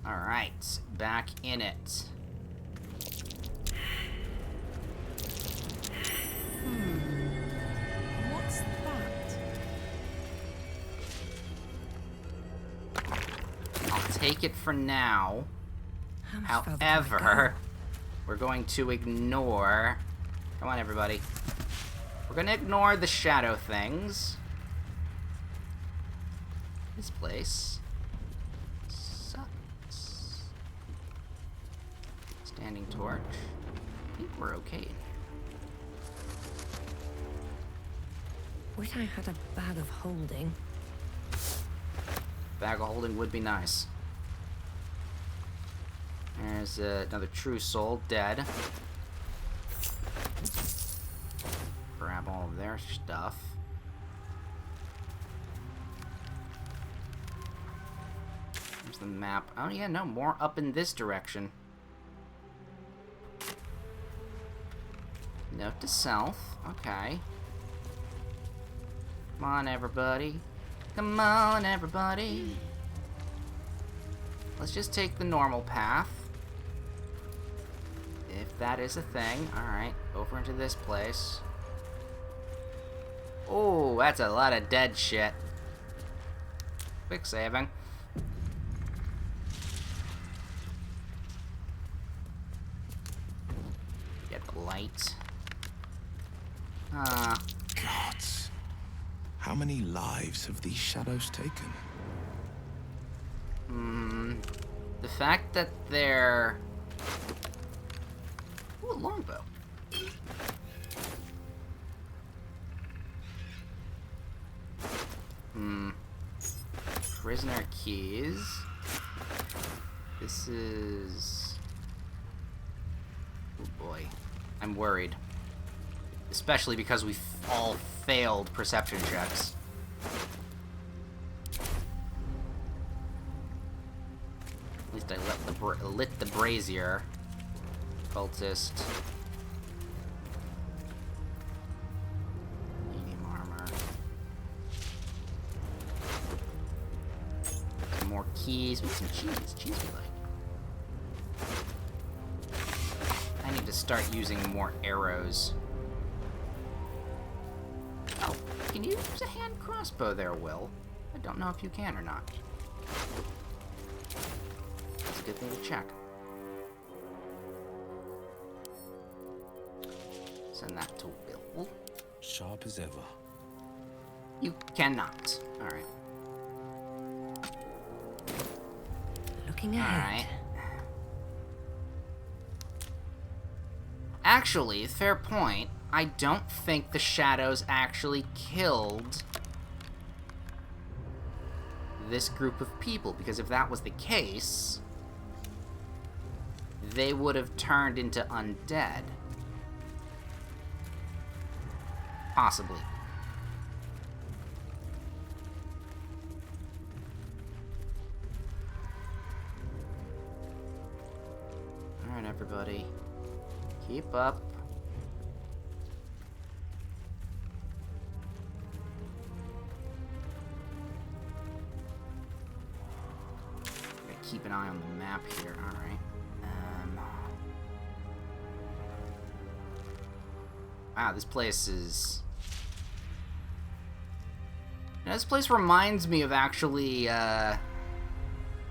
Alright, back in it. What's that? I'll take it for now. How much further can I However, we're going to ignore... Come on, everybody. We're going to ignore the shadow things. This place sucks. Standing torch. I think we're okay. Wish I had a bag of holding. Bag of holding would be nice. There's another true soul dead. Grab all of their stuff. There's the map. Oh yeah, no, more up in this direction. Note to self. Okay. Come on, everybody. Come on, everybody. Let's just take the normal path. If that is a thing. Alright, over into this place. Oh, that's a lot of dead shit. Quick saving. Get the light. Gods. How many lives have these shadows taken? The fact that they're... Ooh, a longbow. Prisoner keys. This is... Oh boy. I'm worried. Especially because we all failed perception checks. At least I lit the brazier. Cultist. Medium armor. Some more keys with some cheese. Cheese we like. I need to start using more arrows. Oh, can you use a hand crossbow there, Will? I don't know if you can or not. That's a good thing to check. Send that to Will. Sharp as ever. You cannot. Alright. Looking ahead. Alright. Actually, fair point. I don't think the shadows actually killed this group of people, because if that was the case, they would have turned into undead. Possibly. Alright, everybody. Keep up. Gotta keep an eye on the map here. Alright. Wow, this place is... Now, this place reminds me of actually,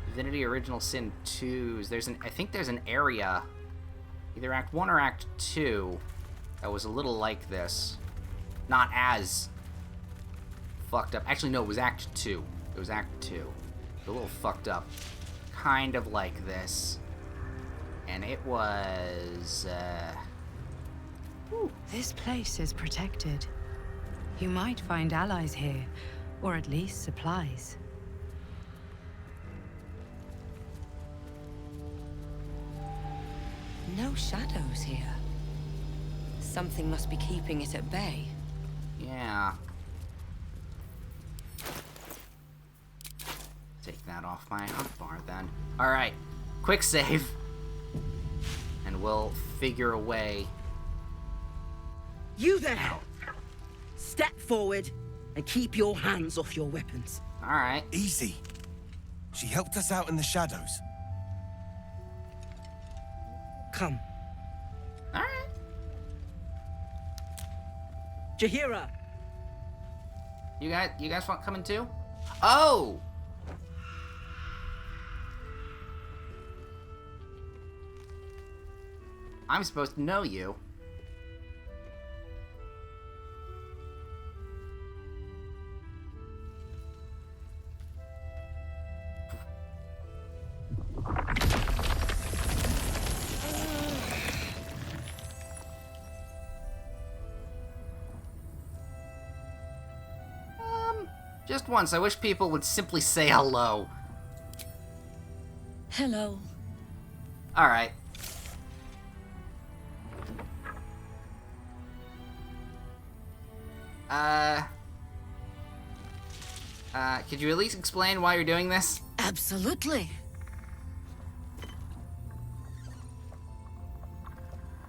Divinity Original Sin 2's. I think there's an area, either Act 1 or Act 2, that was a little like this. Not as fucked up. Actually, no, it was Act 2. It was Act 2. A little fucked up. Kind of like this. And it was, This place is protected. You might find allies here, or at least supplies. No shadows here. Something must be keeping it at bay. yeah. Take that off my hotbar then. Alright, quick save. And we'll figure a way. You there! Step forward and keep your hands off your weapons. Alright. Easy. She helped us out in the shadows. Come. Alright. Jaheira! You guys want coming too? Oh! I'm supposed to know you. Just once. I wish people would simply say hello. Hello. Alright. Could you at least explain why you're doing this? Absolutely.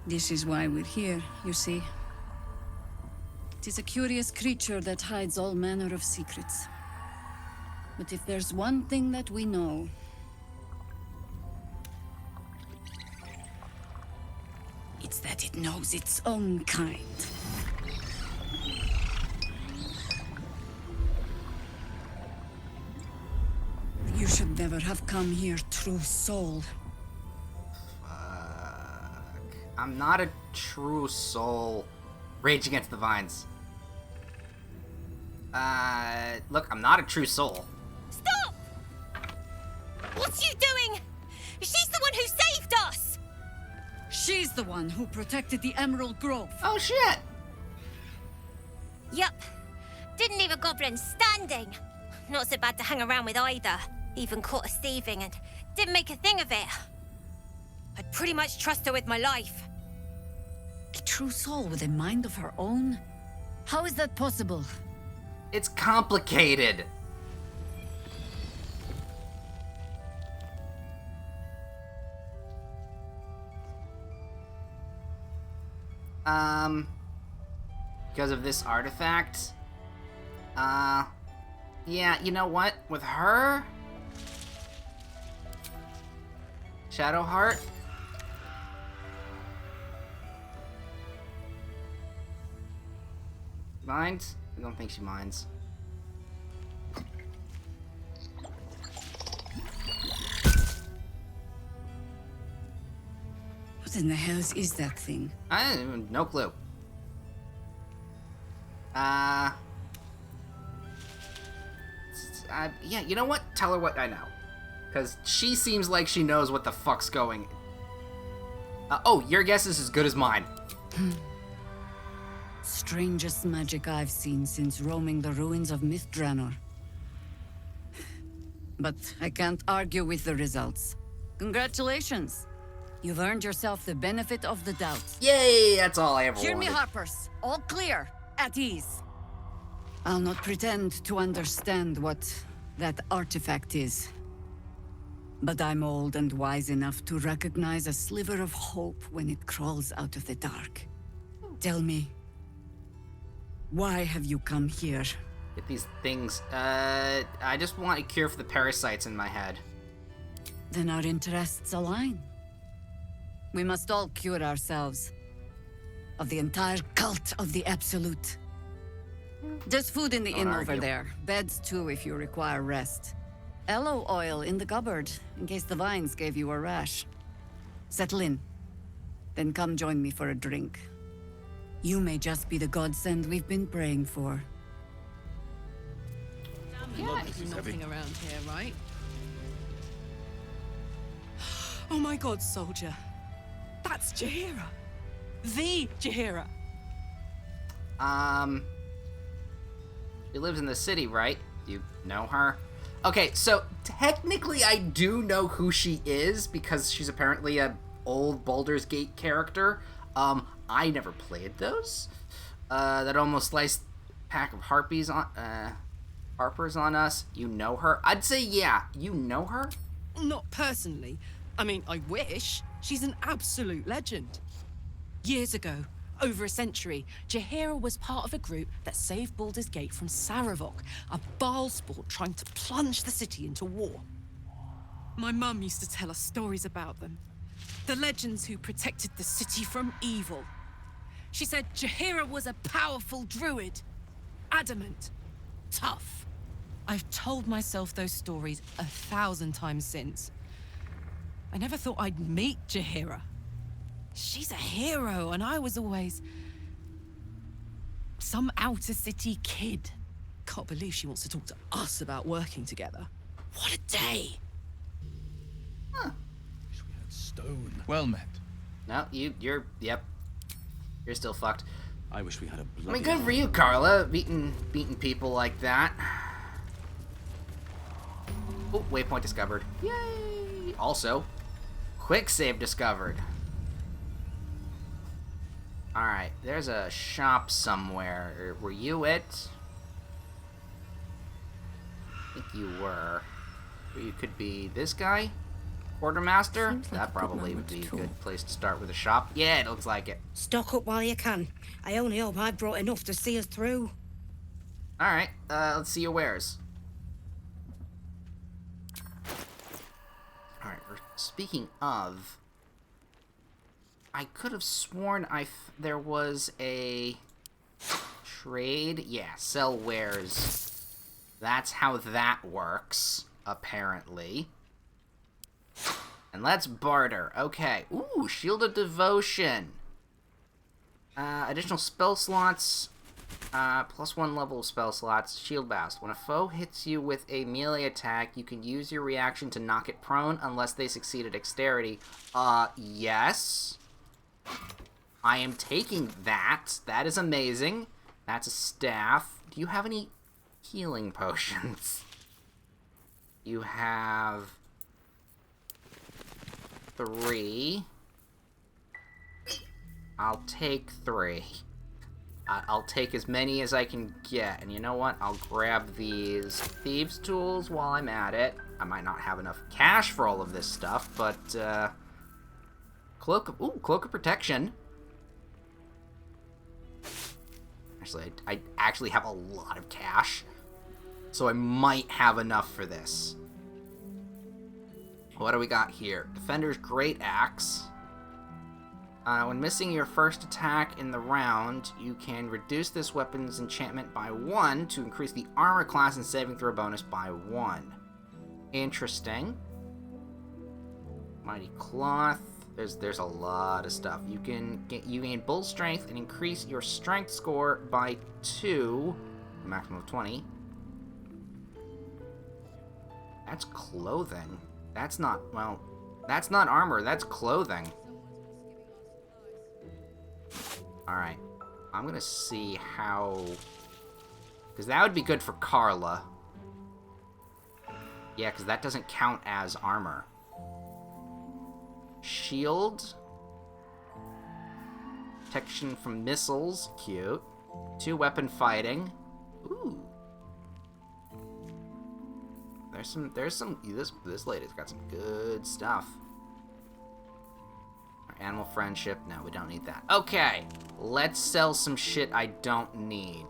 This is why we're here, you see. It is a curious creature that hides all manner of secrets. But if there's one thing that we know, it's that it knows its own kind. You should never have come here, true soul. Fuck. I'm not a true soul. Rage Against the Vines. Look, I'm not a true soul. Stop! What's you doing? She's the one who saved us! She's the one who protected the Emerald Grove. Oh, shit! Yup. Didn't leave a goblin standing. Not so bad to hang around with either. Even caught us thieving and didn't make a thing of it. I'd pretty much trust her with my life. A true soul with a mind of her own? How is that possible? It's complicated. Because of this artifact? Yeah, you know what? With her? Shadowheart? Minds? I don't think she minds. What in the hells is that thing? No clue. Yeah, you know what? Tell her what I know. Because she seems like she knows what the fuck's going. Oh, your guess is as good as mine. Strangest magic I've seen since roaming the ruins of Myth-Dranor. But I can't argue with the results. Congratulations. You've earned yourself the benefit of the doubt. Yay, that's all I ever Hear wanted. me, Harpers. All clear. At ease. I'll not pretend to understand what that artifact is. But I'm old and wise enough to recognize a sliver of hope when it crawls out of the dark. Tell me, why have you come here? Get these things. I just want a cure for the parasites in my head. Then our interests align. We must all cure ourselves. Of the entire cult of the Absolute. There's food in the inn over there. Beds too if you require rest. Aloe oil in the cupboard, in case the vines gave you a rash. Settle in. Then come join me for a drink. You may just be the godsend we've been praying for. There's nothing around here, right? Oh my god, soldier. That's Jaheira. The Jaheira. She lives in the city, right? You know her? Okay, so technically I do know who she is because she's apparently a old Baldur's Gate character. I never played those. That almost sliced pack of harpies on harpers on us. You know her? I'd say yeah. You know her? Not personally. I mean, I wish. She's an absolute legend. Years ago, over a century, Jaheira was part of a group that saved Baldur's Gate from Saravok, a Baalsport trying to plunge the city into war. My mum used to tell us stories about them. The legends who protected the city from evil. She said Jaheira was a powerful druid. Adamant. Tough. I've told myself those stories 1,000 times since. I never thought I'd meet Jaheira. She's a hero, and I was always... some outer city kid. Can't believe she wants to talk to us about working together. What a day! Wish we had stone. Well met. No, you're still fucked. I wish we had a I bloody... mean, good for you, Carla, beating people like that. Oh, waypoint discovered. Yay! Also, quick save discovered. Alright, there's a shop somewhere. Were you it? I think you were. Or you could be this guy? Quartermaster? Seems like That a good probably would moment be to a good talk. place to start with a shop. Yeah, it looks like it. Stock up while you can. I only hope I brought enough to see us through. Alright, let's see your wares. Alright, speaking of... I could have sworn there was a... trade? Yeah, sell wares. That's how that works, apparently. And let's barter. Okay. Ooh, Shield of Devotion. Additional spell slots. +1 level of spell slots. Shield Blast. When a foe hits you with a melee attack, you can use your reaction to knock it prone unless they succeed at dexterity. Yes. I am taking that. That is amazing. That's a staff. Do you have any healing potions? You have 3. I'll take 3. I'll take as many as I can get. And you know what? I'll grab these thieves' tools while I'm at it. I might not have enough cash for all of this stuff, but Cloak of Protection. Actually, I actually have a lot of cash, so I might have enough for this. What do we got here? Defender's Great Axe. When missing your first attack in the round, you can reduce this weapon's enchantment by 1 to increase the armor class and saving throw bonus by 1. Interesting. Mighty Cloth. There's a lot of stuff. You gain bull strength and increase your strength score by 2, a maximum of 20. That's clothing. That's not armor, that's clothing. Alright. I'm gonna see how... because that would be good for Carla. Yeah, because that doesn't count as armor. Shield. Protection from missiles. Cute. 2 weapon fighting. Ooh. This lady's got some good stuff. Animal friendship. No, we don't need that. Okay. Let's sell some shit I don't need.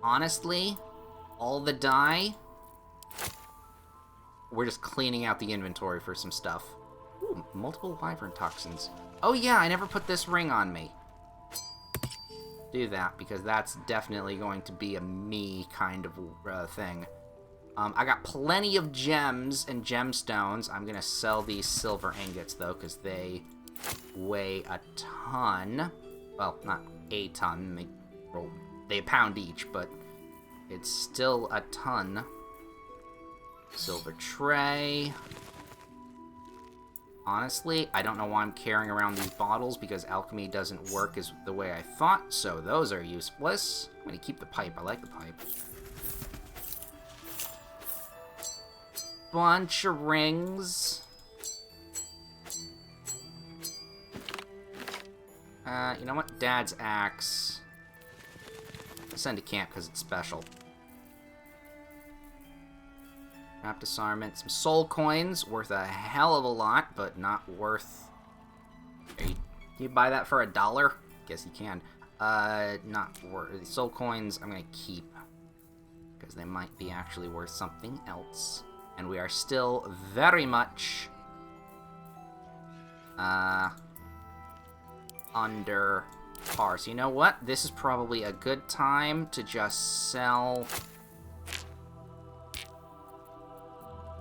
Honestly, all the dye. We're just cleaning out the inventory for some stuff. Ooh, multiple wyvern toxins. Oh yeah, I never put this ring on me. Do that, because that's definitely going to be a me kind of thing. I got plenty of gems and gemstones. I'm gonna sell these silver ingots, though, because they weigh a ton. Well, not a ton. They a pound each, but it's still a ton. Silver tray. Honestly, I don't know why I'm carrying around these bottles, because alchemy doesn't work as the way I thought, so those are useless. I'm gonna keep the pipe. I like the pipe. Bunch of rings. You know what? Dad's axe. I'll send to camp because it's special. Map disarmament. Some soul coins. Worth a hell of a lot, but not worth... Can you buy that for $1? Guess you can. Not worth... Soul coins I'm going to keep. Because they might be actually worth something else. And we are still very much under par. So you know what? This is probably a good time to just sell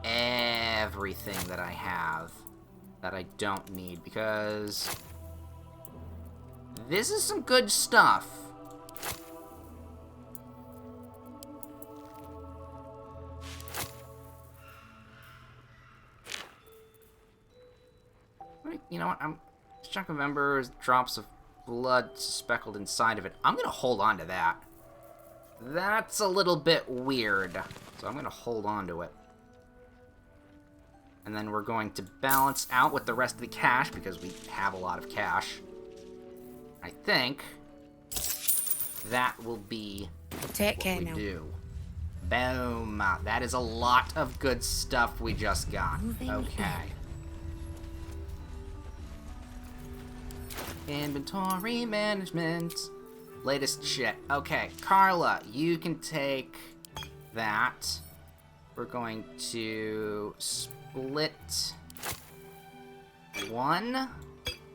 everything that I have that I don't need, because this is some good stuff. You know what? This chunk of embers, drops of blood speckled inside of it. I'm gonna hold on to that. That's a little bit weird, so I'm gonna hold on to it. And then we're going to balance out with the rest of the cash, because we have a lot of cash. I think that will be Take what care we now. do. Boom. That is a lot of good stuff we just got. Okay. Inventory management. Latest shit. Okay, Carla, you can take that. We're going to split one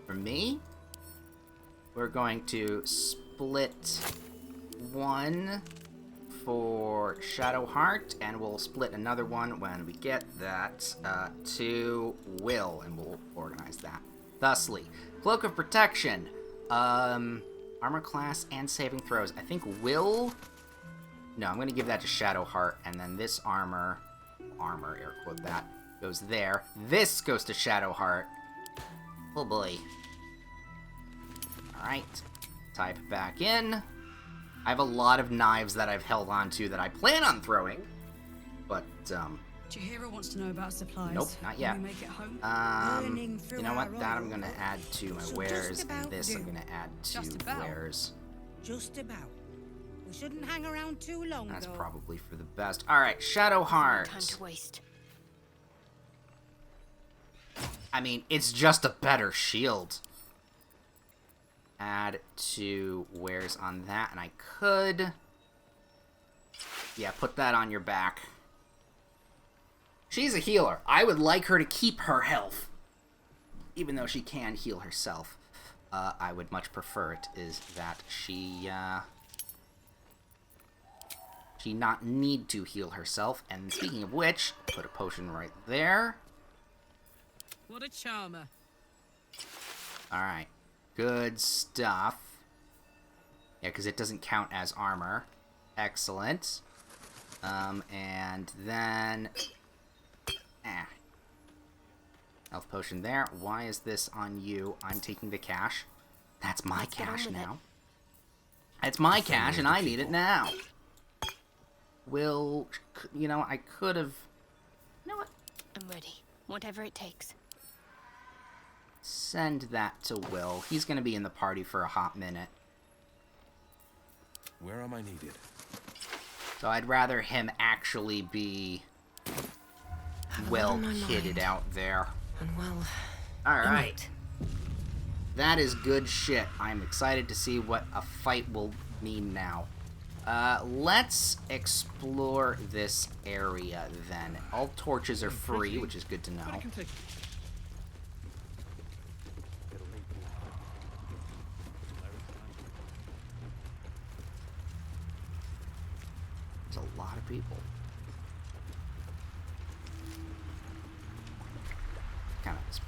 for me. We're going to split one for Shadowheart, and we'll split another one when we get that to Will, and we'll organize that thusly. Cloak of Protection, armor class and saving throws. I think Will. No, I'm gonna give that to Shadowheart, and then this armor, air quote that, goes there. This goes to Shadowheart. Oh boy. Alright. Type back in. I have a lot of knives that I've held on to that I plan on throwing. But, Chihiro wants to know about supplies. nope, not yet. When we make it home. You know what? That I'm gonna add to my wares, and this I'm gonna add to Just about. wares. Just about. We shouldn't hang around too long, That's though. probably for the best. Alright, Time Shadowheart. to waste. I mean, it's just a better shield. Add to wares on that, and I could... Yeah, put that on your back. She's a healer. I would like her to keep her health. Even though she can heal herself. I would much prefer it is that she not need to heal herself. And speaking of which, put a potion right there. What a charmer. Alright. Good stuff. Yeah, because it doesn't count as armor. Excellent. And then... Health potion there. Why is this on you? I'm taking the cash. That's my Let's get on cash with it. now. It's my cash, and I need it now. Will... You know, I could have... You know what? I'm ready. Whatever it takes. Send that to Will. He's going to be in the party for a hot minute. Where am I needed? So I'd rather him actually be well on my kitted mind. out there. And well, Alright. That is good shit. I'm excited to see what a fight will mean now. Let's explore this area then. All torches are free, which is good to know. There's a lot of people. Kind of.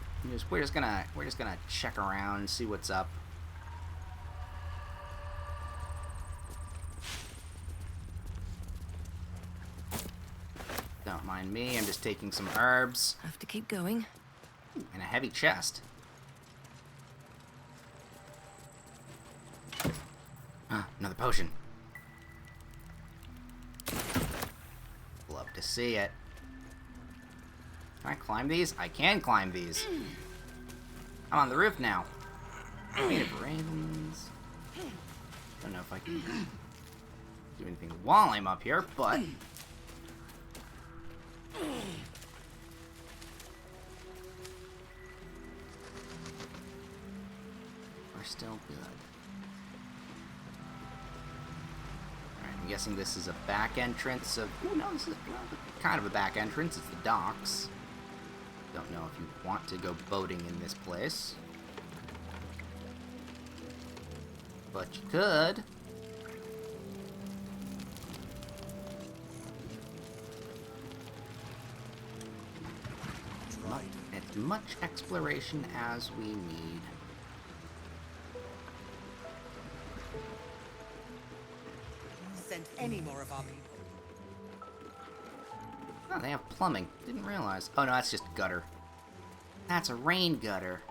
We're just gonna check around and see what's up. Don't mind me. I'm just taking some herbs have to keep going. and a heavy chest. Another potion. Love to see it. Can I climb these? I can climb these. I'm on the roof now. Native ravens. Don't know if I can do anything while I'm up here, but... We're still good. Alright, I'm guessing this is a back entrance of... Oh, no, this is kind of a back entrance. It's the docks. Don't know if you want to go boating in this place. But you could. As much exploration as we need. Send any more of our people. Oh, they have plumbing. Didn't realize. Oh, no, that's just gutter. That's a rain gutter.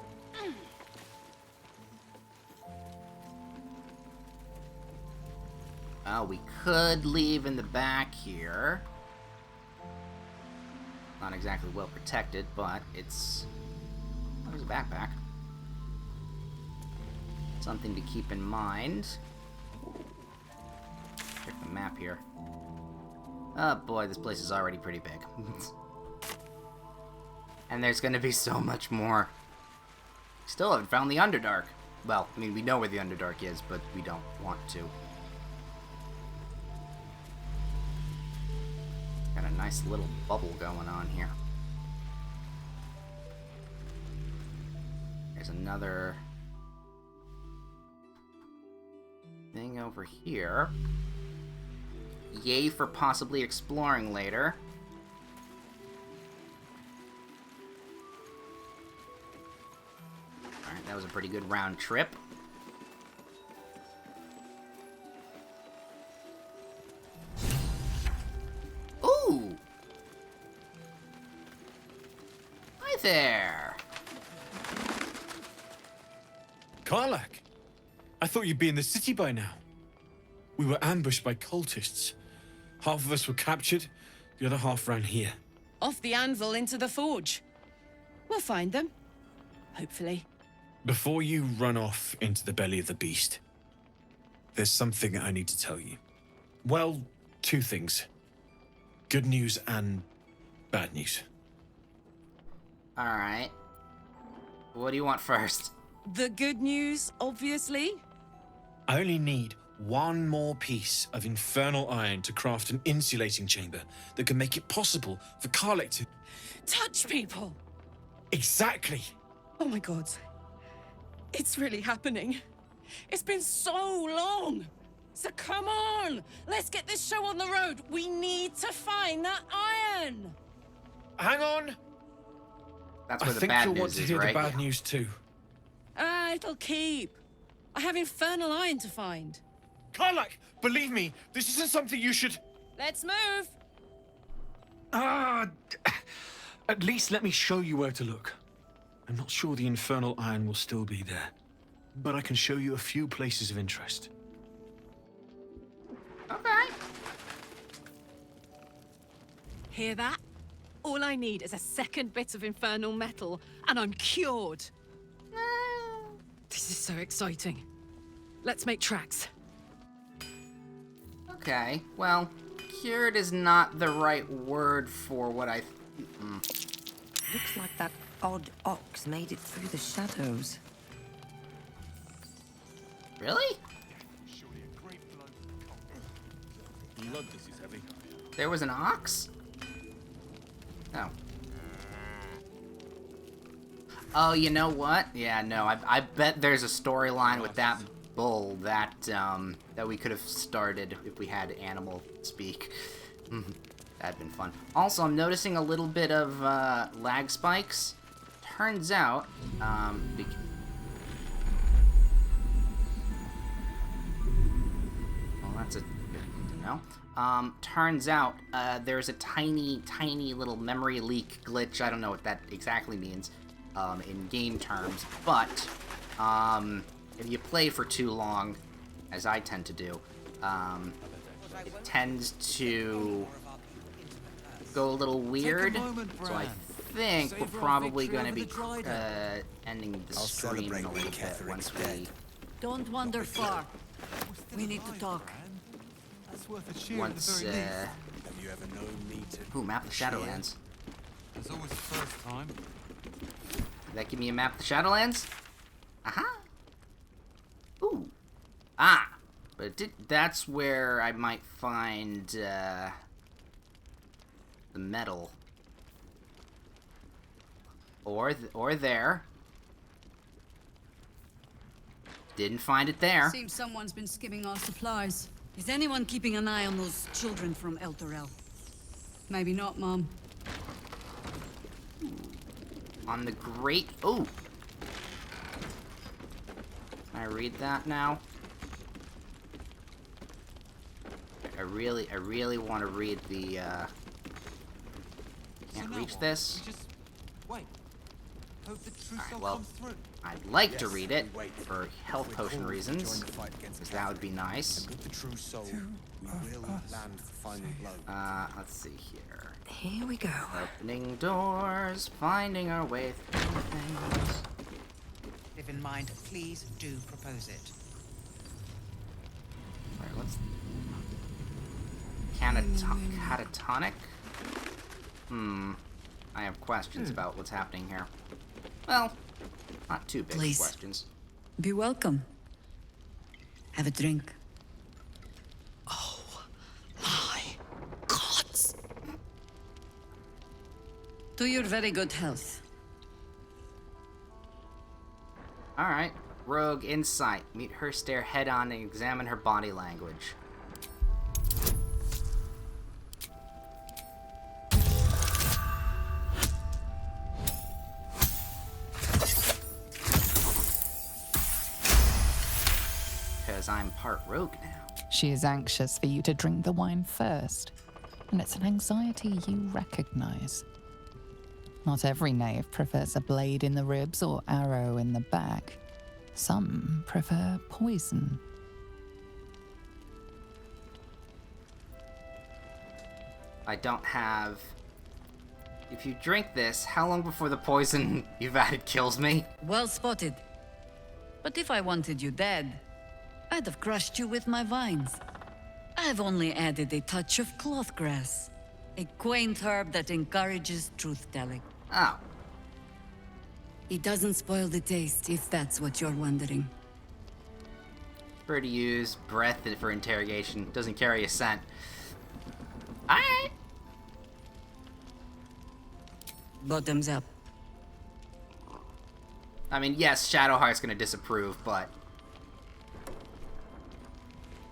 Oh, we could leave in the back here. Not exactly well protected, but it's... Oh, there's a backpack. Something to keep in mind. Check the map here. Oh boy, this place is already pretty big. And there's gonna be so much more. Still haven't found the Underdark. Well, I mean, we know where the Underdark is, but we don't want to. Got a nice little bubble going on here. There's another thing over here. Yay for possibly exploring later. Alright, that was a pretty good round trip. Ooh! Hi there! Karlak! I thought you'd be in the city by now. We were ambushed by cultists. Half of us were captured, the other half ran here. Off the anvil into the forge. We'll find them. Hopefully. Before you run off into the belly of the beast, there's something I need to tell you. Well, two things. Good news and bad news. Alright. What do you want first? The good news, obviously. I only need one more piece of infernal iron to craft an insulating chamber that can make it possible for Karlak to... Touch people! Exactly! Oh my god. It's really happening. It's been so long! So come on! Let's get this show on the road! We need to find that iron! Hang on! That's where I the think bad you'll news want to is, hear right? the bad news too. Ah, it'll keep. I have infernal iron to find. Karlak, believe me, this isn't something you should... Let's move! At least let me show you where to look. I'm not sure the infernal iron will still be there, but I can show you a few places of interest. Okay. Hear that? All I need is a second bit of infernal metal, and I'm cured. This is so exciting. Let's make tracks. Okay, well, cured is not the right word for what I... Looks like that odd ox made it through the shadows. Really? There was an ox? Oh. Oh, you know what? Yeah, no, I bet there's a storyline with that bull that, that we could have started if we had animal speak. That'd been fun. Also, I'm noticing a little bit of, lag spikes. Turns out, well, that's a good thing to know. Turns out, there's a tiny, tiny little memory leak glitch. I don't know what that exactly means, in game terms, but, if you play for too long, as I tend to do, it tends to go a little weird, so I think we're probably going to be ending the stream in a little bit once we... Don't wander far. We need to talk. Once, Have you ever known me to... Ooh, map of the Shadowlands. It's always the first time. Did that give me a map of the Shadowlands? Aha! Ooh. Ah! But it did, that's where I might find, the metal. Or there. Didn't find it there. Seems someone's been skimming our supplies. Is anyone keeping an eye on those children from El Dorel? Maybe not, Mom. On the great... Oh! Can I read that now? I really want to read the, Can't reach this? We just wait. Hope the true Alright, soul well, comes through. I'd like to read it for health potion reasons, because that would be nice. With the true soul, we will land the final blow. Let's see here. Here we go. Opening doors, finding our way through things. If in mind, please do propose it. Alright, what's... Catatonic? I have questions about what's happening here. Well, not too big Please. questions. Be welcome. Have a drink. My gods! To your very good health. Alright. Rogue insight. Meet her, stare head on, and examine her body language. Because I'm part rogue now. She is anxious for you to drink the wine first, and it's an anxiety you recognize. Not every knave prefers a blade in the ribs or arrow in the back. Some prefer poison. I don't have... If you drink this, how long before the poison you've added kills me? Well spotted. But if I wanted you dead, I'd have crushed you with my vines. I've only added a touch of cloth grass, a quaint herb that encourages truth-telling. Oh. It doesn't spoil the taste, if that's what you're wondering. Prefer to use breath for interrogation. Doesn't carry a scent. Alright. Bottoms up. I mean, yes, Shadowheart's gonna disapprove, but...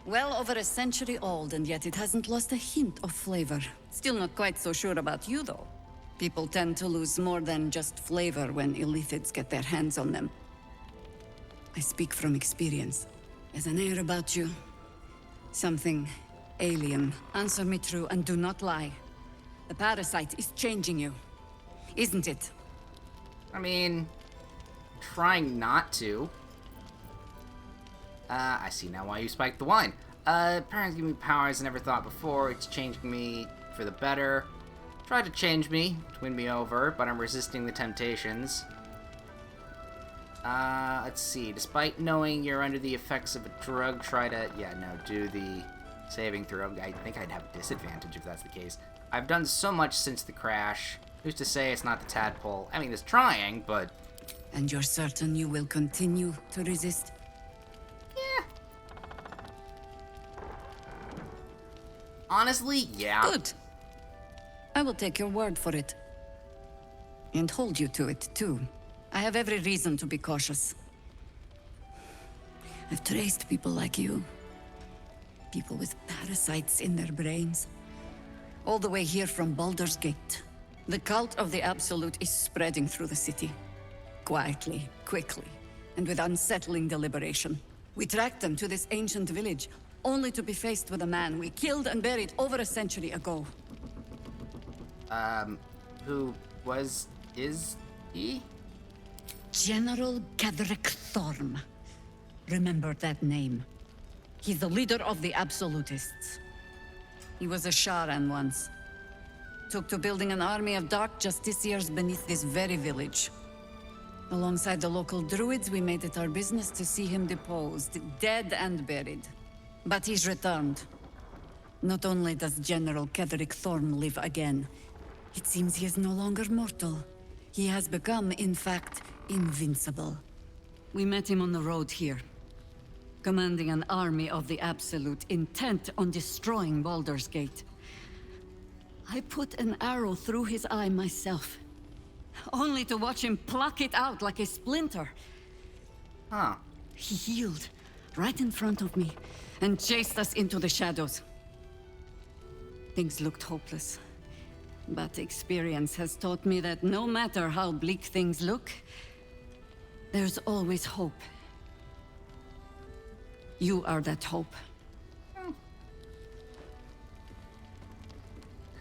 Well over a century old, and yet it hasn't lost a hint of flavor. Still not quite so sure about you, though. People tend to lose more than just flavor when illithids get their hands on them. I speak from experience. There's an air about you. Something alien. Answer me true and do not lie. The parasite is changing you, isn't it? I mean... trying not to. I see now why you spiked the wine. Parents give me powers I never thought before. It's changing me for the better. Tried to change me, to win me over, but I'm resisting the temptations. Let's see. Despite knowing you're under the effects of a drug, try to... Yeah, no, do the saving throw. I think I'd have a disadvantage if that's the case. I've done so much since the crash. Who's to say it's not the tadpole? I mean, it's trying, but... And you're certain you will continue to resist? Yeah. Honestly, yeah. Good. I will take your word for it. And hold you to it, too. I have every reason to be cautious. I've traced people like you. People with parasites in their brains. All the way here from Baldur's Gate. The cult of the Absolute is spreading through the city. Quietly, quickly, and with unsettling deliberation. We tracked them to this ancient village, only to be faced with a man we killed and buried over a century ago. Who is he? General Cadric Thorm. Remember that name. He's the leader of the Absolutists. He was a Sharan once. Took to building an army of dark justiciars beneath this very village. Alongside the local druids, we made it our business to see him deposed, dead and buried. But he's returned. Not only does General Cadric Thorm live again, it seems he is no longer mortal. He has become, in fact, invincible. We met him on the road here, commanding an army of the Absolute, intent on destroying Baldur's Gate. I put an arrow through his eye myself. only to watch him pluck it out like a splinter. Huh. He healed right in front of me and chased us into the shadows. Things looked hopeless. But experience has taught me that no matter how bleak things look, there's always hope. You are that hope.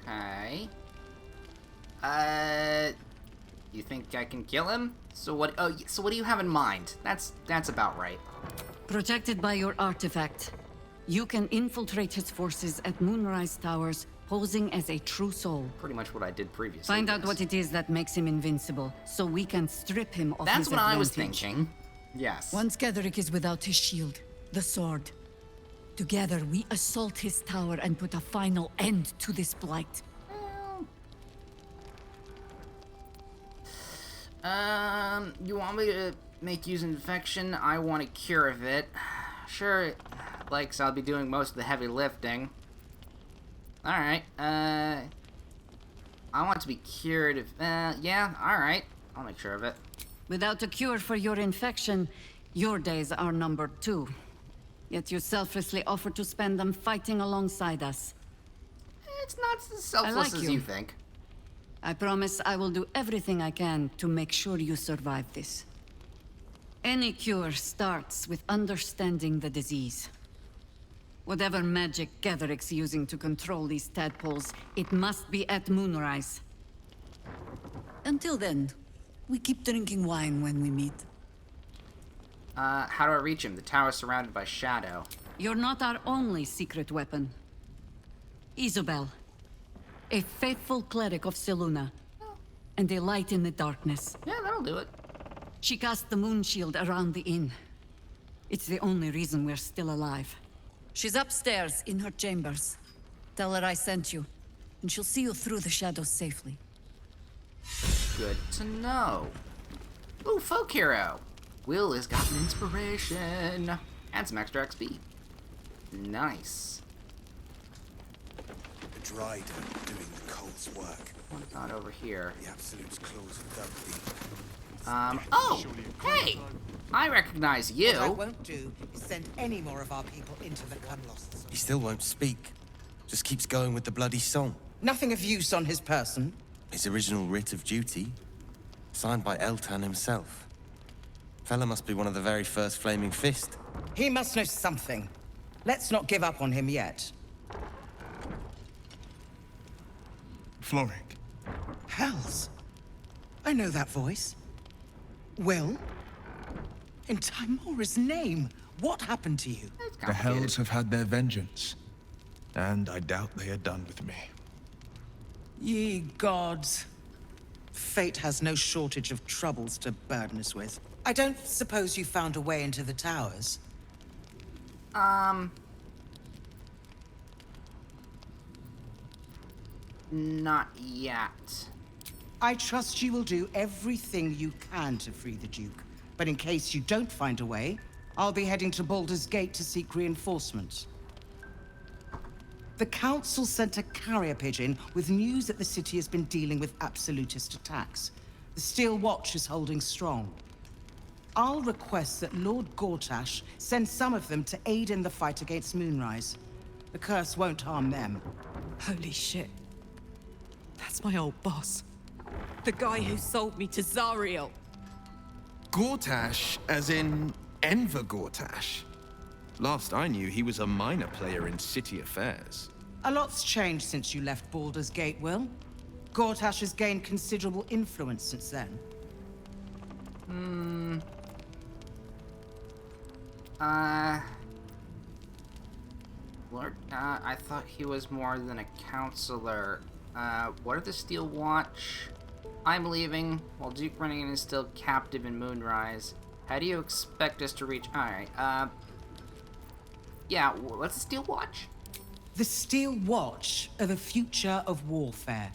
Okay. You think I can kill him? So what? Oh, so what do you have in mind? That's about right. Protected by your artifact, you can infiltrate his forces at Moonrise Towers, posing as a true soul. Pretty much what I did previously. Find out what it is that makes him invincible, so we can strip him of his That's what I was advantage. thinking. Yes. Once Gedrick is without his shield, the sword. Together, we assault his tower and put a final end to this blight. You want me to make use of infection? I want a cure of it. Sure, like, so I'll be doing most of the heavy lifting. Alright, I want to be cured of, yeah, alright. I'll make sure of it. Without a cure for your infection, your days are numbered too. Yet you selflessly offer to spend them fighting alongside us. It's not as selfless as you think. I promise I will do everything I can to make sure you survive this. Any cure starts with understanding the disease. Whatever magic Gedrick's using to control these tadpoles, it must be at Moonrise. Until then, we keep drinking wine when we meet. How do I reach him? The tower's surrounded by shadow. You're not our only secret weapon. Isobel, a faithful cleric of Selûne, and a light in the darkness. Yeah, that'll do it. She cast the moon shield around the inn. It's the only reason we're still alive. She's upstairs in her chambers. Tell her I sent you, and she'll see you through the shadows safely. Good to know. Ooh, folk hero. Will has got an inspiration. And some extra XP. Nice. The Drider doing the cult's work. Not over here. The Absolute's claws have dug deep. Oh! Hey! I recognize you. What I won't do is send any more of our people into the Gunlost. He still won't speak. Just keeps going with the bloody song. Nothing of use on his person. His original writ of duty, signed by Eltan himself. Fella must be one of the very first Flaming Fist. He must know something. Let's not give up on him yet. Floric. Hells. I know that voice. Will? In Timora's name, what happened to you? The Hells have had their vengeance, and I doubt they are done with me. Ye gods. Fate has no shortage of troubles to burden us with. I don't suppose you found a way into the towers? Not yet. I trust you will do everything you can to free the Duke. But in case you don't find a way, I'll be heading to Baldur's Gate to seek reinforcements. The Council sent a carrier pigeon with news that the city has been dealing with absolutist attacks. The Steel Watch is holding strong. I'll request that Lord Gortash send some of them to aid in the fight against Moonrise. The curse won't harm them. Holy shit. That's my old boss. The guy who sold me to Zariel. Gortash, as in Enver Gortash. Last I knew, he was a minor player in city affairs. A lot's changed since you left Baldur's Gate, Will. Gortash has gained considerable influence since then. Lord, I thought he was more than a counselor. What are the Steel Watch? I'm leaving, while Duke Rennigan is still captive in Moonrise. How do you expect us to reach... Alright, yeah, what's the Steel Watch? The Steel Watch are the future of warfare.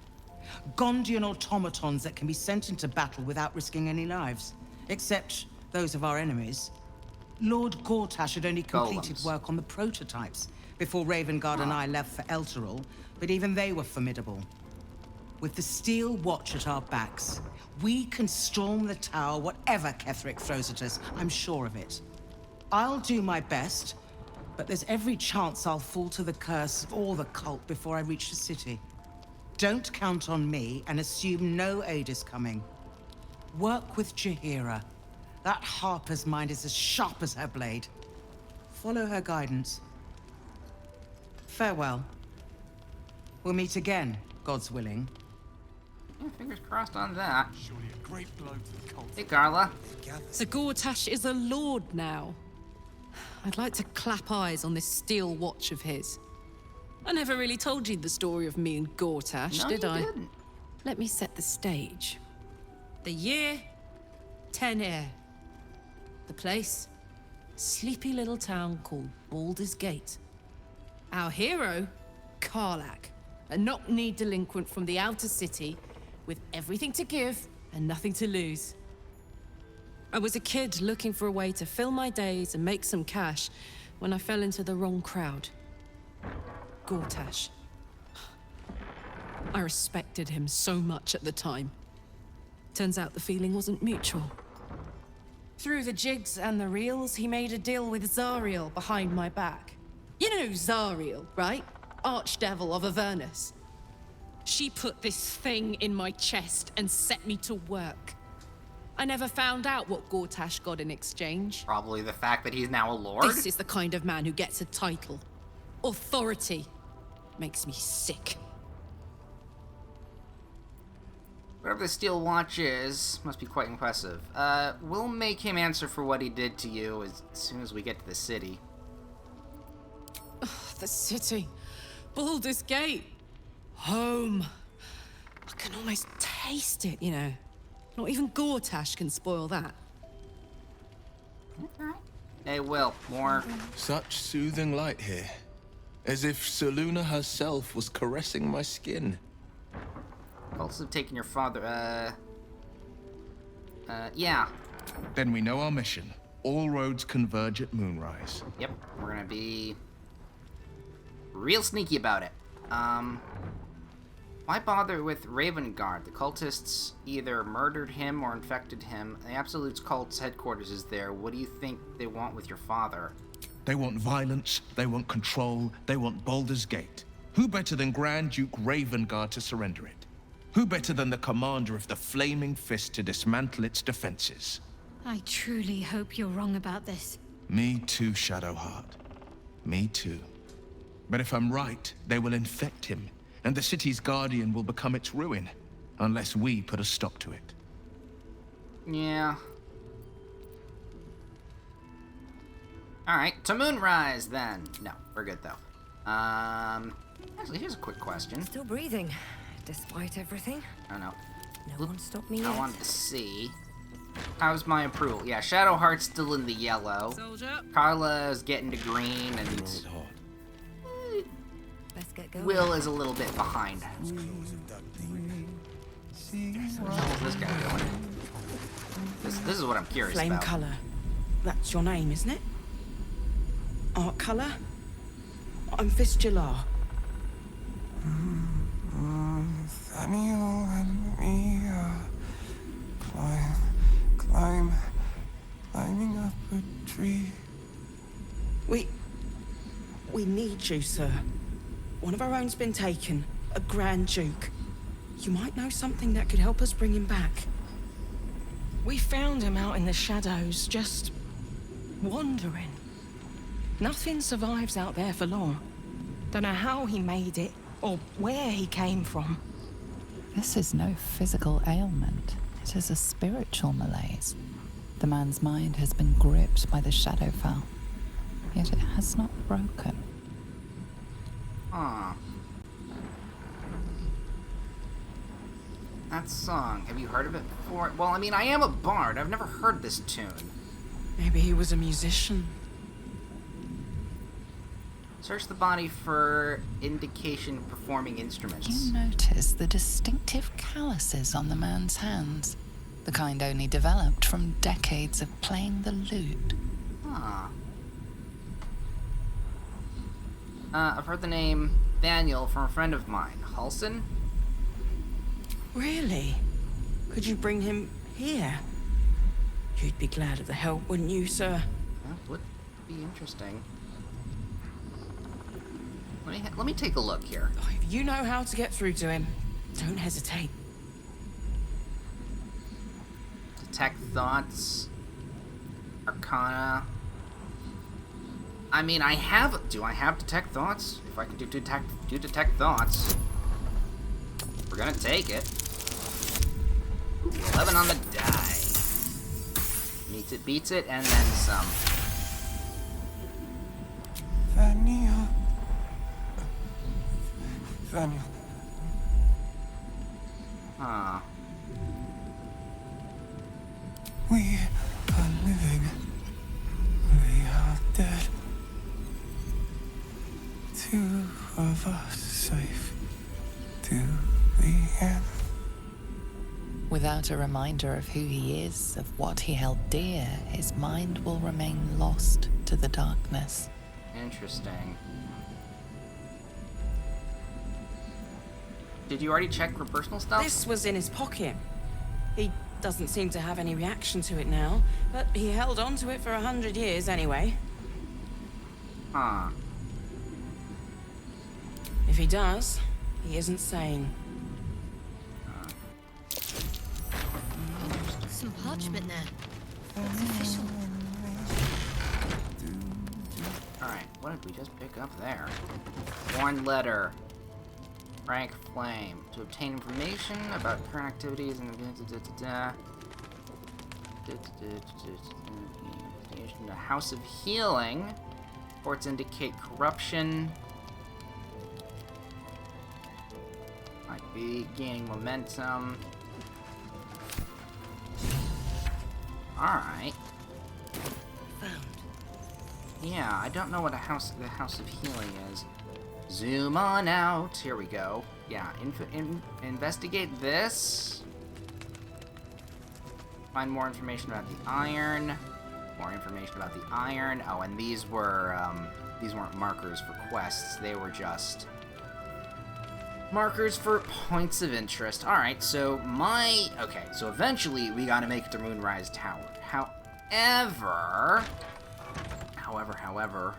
Gondian automatons that can be sent into battle without risking any lives. Except those of our enemies. Lord Gortash had only completed work on the prototypes before Ravengard and I left for Elturel, but even they were formidable. With the steel watch at our backs, we can storm the tower whatever Ketherick throws at us. I'm sure of it. I'll do my best, but there's every chance I'll fall to the curse or the cult before I reach the city. Don't count on me and assume no aid is coming. Work with Jaheira. That Harper's mind is as sharp as her blade. Follow her guidance. Farewell. We'll meet again, God's willing. Yeah, fingers crossed on that. Surely a great blow to the cult. Hey, Carla. So Gortash is a lord now. I'd like to clap eyes on this steel watch of his. I never really told you the story of me and Gortash, No, did you I? didn't. Let me set the stage. The year, 10 Air. The place, sleepy little town called Baldur's Gate. Our hero, Karlach, a knock-kneed delinquent from the outer city with everything to give and nothing to lose. I was a kid looking for a way to fill my days and make some cash when I fell into the wrong crowd. Gortash. I respected him so much at the time. Turns out the feeling wasn't mutual. Through the jigs and the reels, he made a deal with Zariel behind my back. You know Zariel, right? Archdevil of Avernus. She put this thing in my chest and set me to work. I never found out what Gortash got in exchange. Probably the fact that he's now a lord. This is the kind of man who gets a title. Authority. Makes me sick. Whatever the steel watch is, must be quite impressive. We'll make him answer for what he did to you as soon as we get to the city. Ugh, the city. Baldur's Gate. Home. I can almost taste it, you know. Not even Gortash can spoil that. Hey, Will, more. Such soothing light here. As if Seluna herself was caressing my skin. Cults have taken your father, yeah. Then we know our mission. All roads converge at moonrise. Yep, we're gonna be real sneaky about it. Why bother with Ravengard? The cultists either murdered him or infected him. The Absolute's cult's headquarters is there. What do you think they want with your father? They want violence, they want control, they want Baldur's Gate. Who better than Grand Duke Ravengard to surrender it? Who better than the commander of the Flaming Fist to dismantle its defenses? I truly hope you're wrong about this. Me too, Shadowheart. Me too. But if I'm right, they will infect him, and the city's guardian will become its ruin, unless we put a stop to it. Yeah. Alright, to Moonrise, then. No, we're good, though. Actually, here's a quick question. Still breathing, despite everything. Oh, no. No one stopped me yet. I wanted to see. How's my approval? Yeah, Shadowheart's still in the yellow. Soldier. Carla's getting to green, and Let's get going. Will is a little bit behind. Where's this guy going? This is what I'm curious Flame about. colour. That's your name, isn't it? Art colour? I'm Fistula. Nathaniel and me climbing up a tree. We need you, sir. One of our own's been taken, a Grand Duke. You might know something that could help us bring him back. We found him out in the shadows, just wandering. Nothing survives out there for long. Don't know how he made it, or where he came from. This is no physical ailment. It is a spiritual malaise. The man's mind has been gripped by the Shadowfell, yet it has not broken. Huh. That song, have you heard of it before? Well, I mean, I am a bard. I've never heard this tune. Maybe he was a musician. Search the body for indication of performing instruments. You notice the distinctive calluses on the man's hands, the kind only developed from decades of playing the lute. Huh. I've heard the name Daniel from a friend of mine. Halson? Really? Could you bring him here? You'd be glad of the help, wouldn't you, sir? That would be interesting. Let me take a look here. Oh, if you know how to get through to him, don't hesitate. Detect thoughts. Arcana. I mean, do I have detect thoughts? If I can do detect thoughts, we're gonna take it. 11 on the die. Meets it, beats it, and then some. Vania. Vania. Huh. We are living. We are dead. Two of us safe to the end. Without a reminder of who he is, of what he held dear, his mind will remain lost to the darkness. Interesting. Did you already check for personal stuff? This was in his pocket. He doesn't seem to have any reaction to it now, but he held on to it for 100 years anyway. Huh. If he does, he isn't sane. Some parchment there. It's official. Alright, what did we just pick up there? Worn letter. Rank flame. To obtain information about current activities and the House of Healing. Reports indicate corruption. Might be gaining momentum. Alright. Yeah, I don't know what the House of Healing is. Zoom on out. Here we go. Yeah, investigate this. Find more information about the iron. More information about the iron. Oh, and these weren't markers for quests. They were just markers for points of interest. All right, so so eventually we gotta make it to Moonrise Tower. However,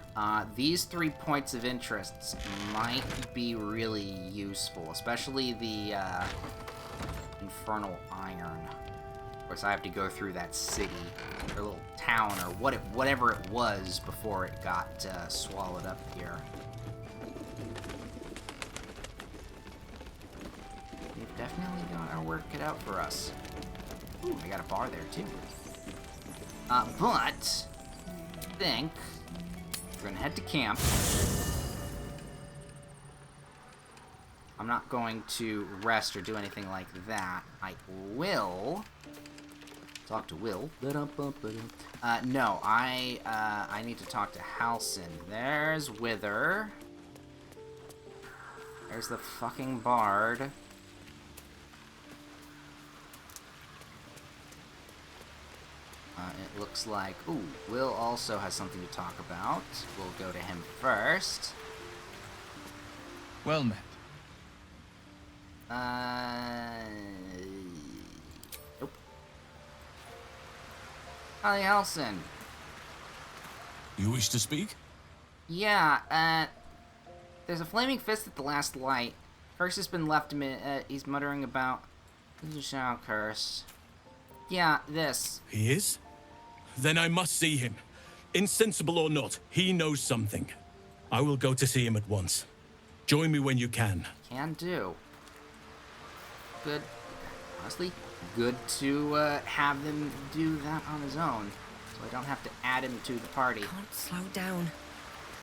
these 3 points of interest might be really useful, especially the Infernal Iron. Of course, I have to go through that city, or little town, or whatever it was before it got swallowed up here. We've definitely got our work cut out for us. Ooh, I got a bar there too. But I think we're gonna head to camp. I'm not going to rest or do anything like that. I will talk to Will. No, I need to talk to Halsin. There's Wither. There's the fucking bard. It looks like... Ooh, Will also has something to talk about. We'll go to him first. Well met. Nope. Hi, Halsin. You wish to speak? Yeah, there's a flaming fist at the last light. Curse has been left he's muttering about... This is a curse. Yeah, this. He is? Then I must see him. Insensible or not, he knows something. I will go to see him at once. Join me when you can. Can do. Good. Honestly, good to have him do that on his own, so I don't have to add him to the party. Can't slow down.